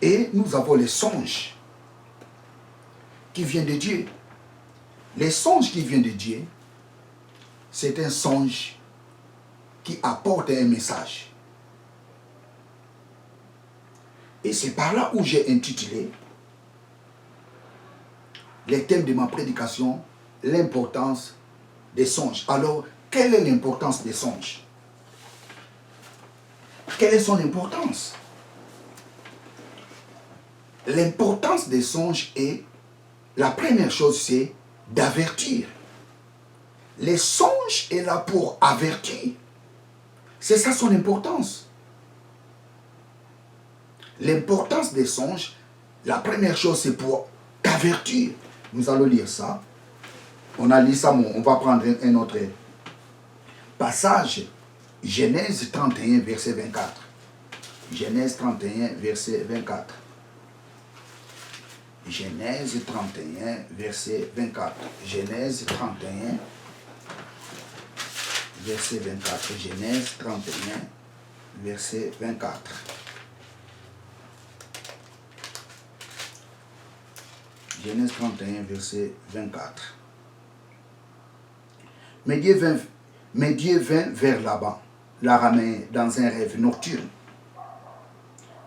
Et nous avons les songes qui viennent de Dieu. Les songes qui viennent de Dieu, c'est un songe qui apporte un message. Et c'est par là où j'ai intitulé les thèmes de ma prédication, l'importance des songes. Alors, quelle est l'importance des songes? Quelle est son importance? L'importance des songes est, la première chose, c'est d'avertir. Les songes est là pour avertir. C'est ça son importance. L'importance des songes, la première chose, c'est pour t'avertir. Nous allons lire ça. On a lu ça, on va prendre un autre passage. Genèse 31, verset 24. Genèse 31, verset 24. Genèse 31, verset 24. Genèse 31, verset 24. Genèse 31, verset 24. Genèse 31, verset 24. Mais Dieu vint vers Laban, l'Araméen, dans un rêve nocturne,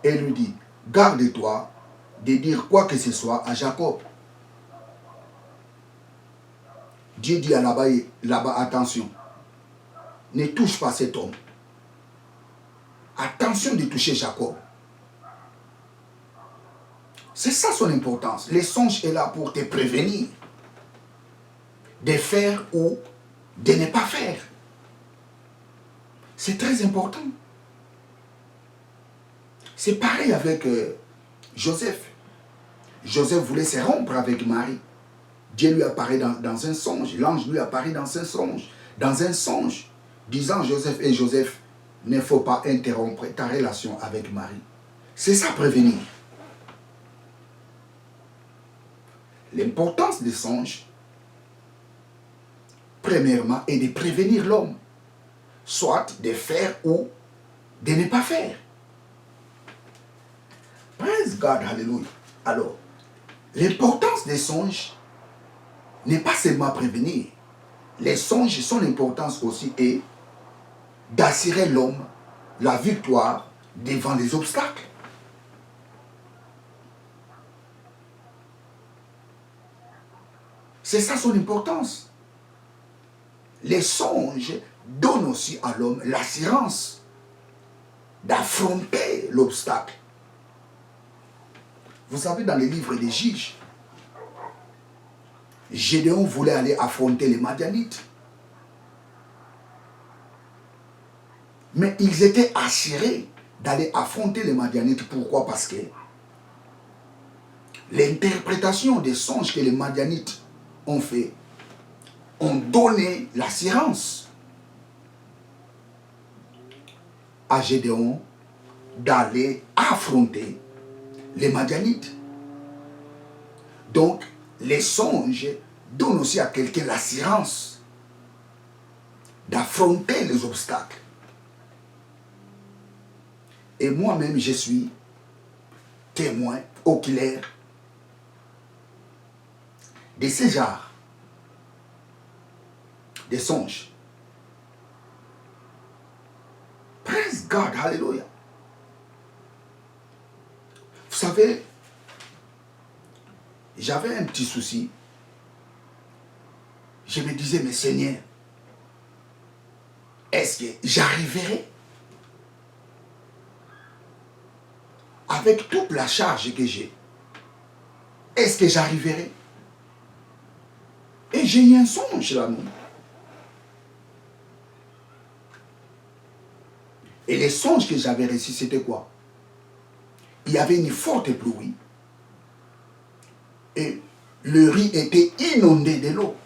et lui dit, garde-toi de dire quoi que ce soit à Jacob. Dieu dit à Laban, attention, ne touche pas cet homme. Attention de toucher Jacob. C'est ça son importance. Les songes est là pour te prévenir de faire ou de ne pas faire. C'est très important. C'est pareil avec Joseph. Joseph voulait se rompre avec Marie. Dieu lui apparaît dans un songe. L'ange lui apparaît dans un songe, disant Joseph, ne faut pas interrompre ta relation avec Marie. C'est ça prévenir. L'importance des songes, premièrement, est de prévenir l'homme, soit de faire ou de ne pas faire. Praise God, hallelujah. Alors, l'importance des songes n'est pas seulement prévenir. Les songes, son importance aussi est d'assurer l'homme la victoire devant les obstacles. C'est ça son importance. Les songes donnent aussi à l'homme l'assurance d'affronter l'obstacle. Vous savez, dans les livres des Juges, Gédéon voulait aller affronter les Madianites. Mais ils étaient assurés d'aller affronter les Madianites. Pourquoi? Parce que l'interprétation des songes que les Madianites ont fait ont donné l'assurance à Gédéon d'aller affronter les Madianites. Donc, les songes donnent aussi à quelqu'un l'assurance d'affronter les obstacles. Et moi-même, je suis témoin oculaire de ces genres de songes. Praise God, hallelujah. Vous savez, j'avais un petit souci. Je me disais, mais Seigneur, est-ce que j'arriverai avec toute la charge que j'ai? Est-ce que j'arriverai? Et j'ai eu un songe là, non? Et les songes que j'avais reçus, c'était quoi? Il y avait une forte pluie. Et le riz était inondé de l'eau.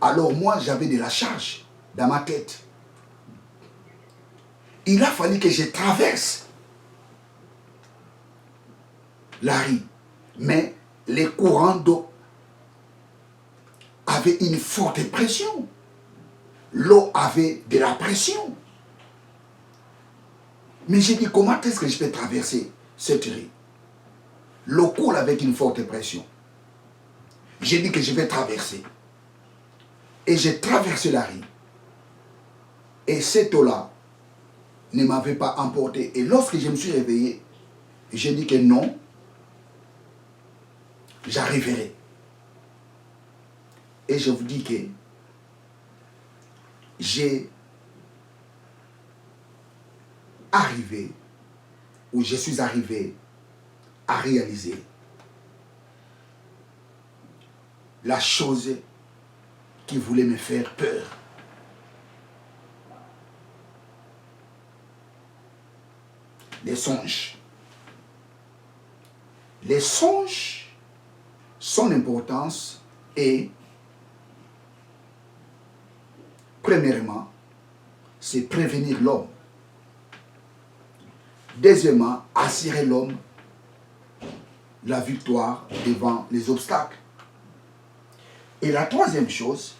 Alors moi, j'avais de la charge dans ma tête. Il a fallu que je traverse la riz. Mais les courants d'eau avaient une forte pression. L'eau avait de la pression. Mais j'ai dit, comment est-ce que je peux traverser cette rue? L'eau coule avec une forte pression. J'ai dit que je vais traverser. Et j'ai traversé la rue. Et cette eau-là ne m'avait pas emporté. Et lorsque je me suis réveillé, j'ai dit que non, j'arriverai. Et je vous dis que j'ai arrivé, ou je suis arrivé à réaliser la chose qui voulait me faire peur. Les songes. Les songes, son importance est, premièrement, c'est prévenir l'homme. Deuxièmement, assurer l'homme la victoire devant les obstacles. Et la troisième chose,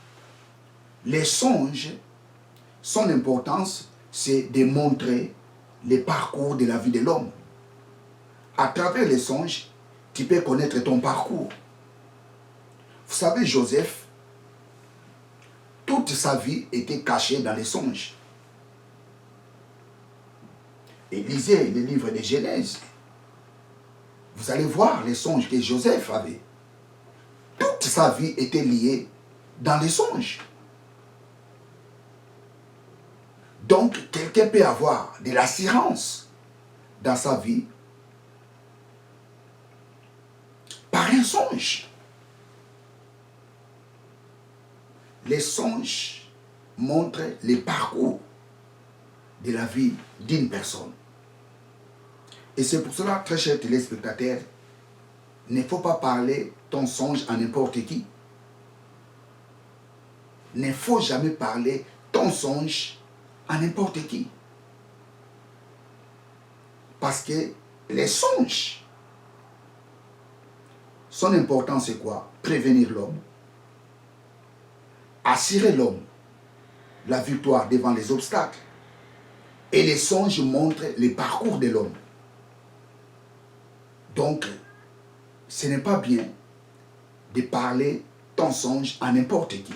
les songes, son importance, c'est de montrer les parcours de la vie de l'homme. À travers les songes, tu peux connaître ton parcours. Vous savez, Joseph, toute sa vie était cachée dans les songes. Et lisez les livres de Genèse. Vous allez voir les songes que Joseph avait. Toute sa vie était liée dans les songes. Donc, quelqu'un peut avoir de l'assurance dans sa vie par un songe. Les songes montrent les parcours de la vie d'une personne. Et c'est pour cela, très chers téléspectateurs, il ne faut pas parler ton songe à n'importe qui. Il ne faut jamais parler ton songe à n'importe qui. Parce que les songes, son importance c'est quoi? Prévenir l'homme, assurer l'homme la victoire devant les obstacles. Et les songes montrent les parcours de l'homme. Donc, ce n'est pas bien de parler ton songe à n'importe qui.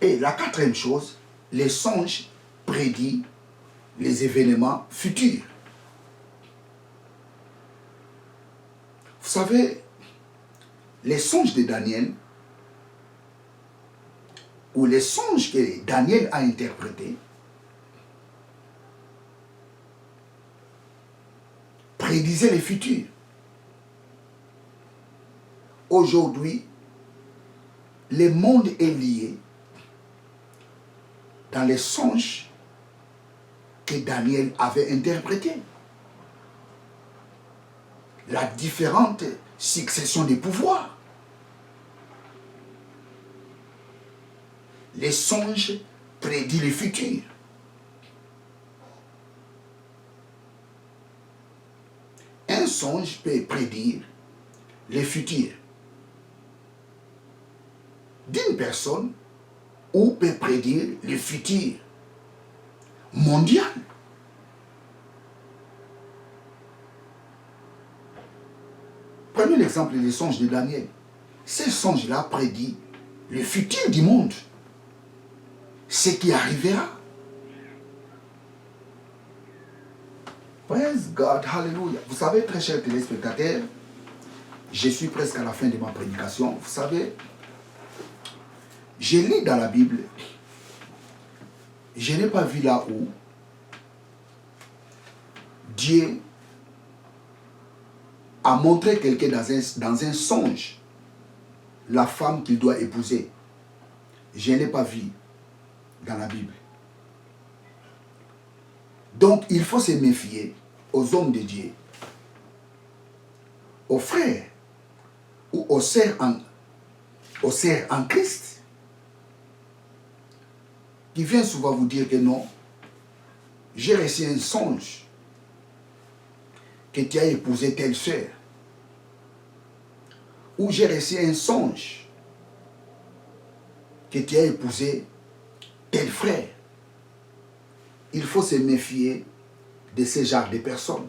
Et la quatrième chose, les songes prédisent les événements futurs. Vous savez, les songes de Daniel, ou les songes que Daniel a interprétés, prédisaient les futurs. Aujourd'hui, le monde est lié dans les songes que Daniel avait interprétés. La différente succession des pouvoirs. Les songes prédisent le futur. Un songe peut prédire le futur d'une personne ou peut prédire le futur mondial. Prenons l'exemple des songes de Daniel. Ces songes-là prédisent le futur du monde, ce qui arrivera. Praise God, hallelujah. Vous savez, très chers téléspectateurs, je suis presque à la fin de ma prédication. Vous savez, je lis dans la Bible, je n'ai pas vu là où Dieu a montré quelqu'un dans un songe, la femme qu'il doit épouser. Je n'ai pas vu dans la Bible. Donc, il faut se méfier aux hommes de Dieu, aux frères ou aux sœurs en Christ, qui viennent souvent vous dire que non, j'ai reçu un songe que tu as épousé telle sœur, ou j'ai reçu un songe que tu as épousé tel frère. il faut se méfier de ce genre de personnes.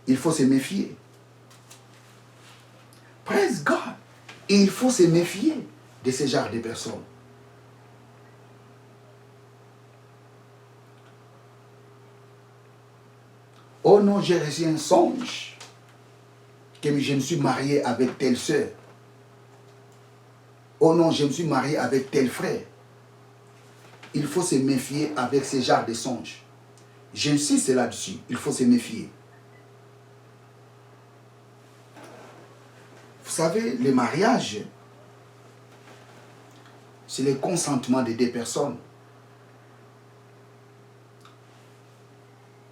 Il faut se méfier. Praise God. Il faut se méfier de ce genre de personnes. Oh non, j'ai reçu un songe que je me suis marié avec telle sœur. Oh non, je me suis marié avec tel frère. Il faut se méfier avec ce genre de songes. J'insiste là-dessus. Il faut se méfier. Vous savez, le mariage, c'est le consentement des deux personnes.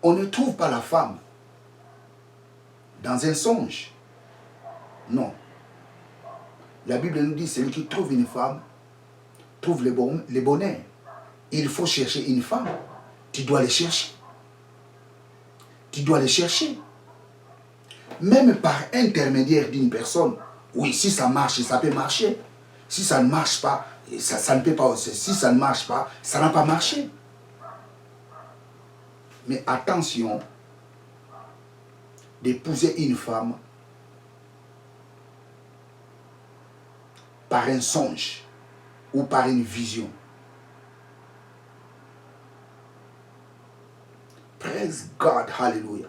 On ne trouve pas la femme dans un songe. Non. La Bible nous dit, celui qui trouve une femme, trouve le bonheur. Il faut chercher une femme. Tu dois les chercher. Tu dois les chercher. Même par intermédiaire d'une personne. Oui, si ça marche, ça peut marcher. Si ça ne marche pas, ça ne peut pas. Si ça ne marche pas, ça n'a pas marché. Mais attention d'épouser une femme par un songe ou par une vision. Praise God, hallelujah.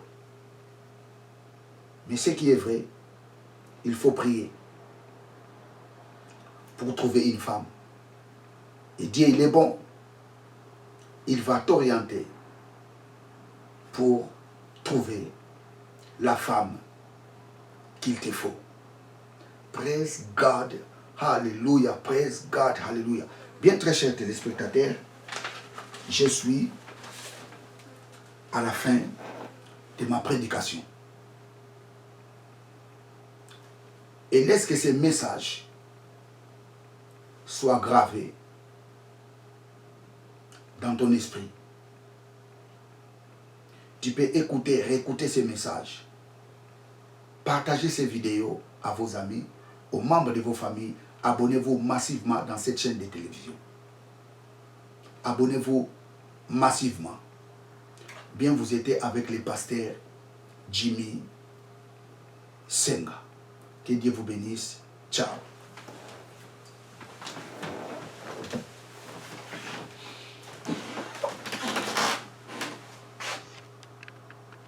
Mais ce qui est vrai, il faut prier pour trouver une femme. Et Dieu, il est bon. Il va t'orienter pour trouver la femme qu'il te faut. Praise God, hallelujah, praise God, hallelujah. Bien, très chers téléspectateurs, je suis à la fin de ma prédication. Et laisse que ces messages soient gravés dans ton esprit. Tu peux écouter, réécouter ces messages. Partagez ces vidéos à vos amis, aux membres de vos familles. Abonnez-vous massivement dans cette chaîne de télévision. Abonnez-vous massivement. Bien, vous étiez avec le pasteur Jimmy Senga. Que Dieu vous bénisse. Ciao.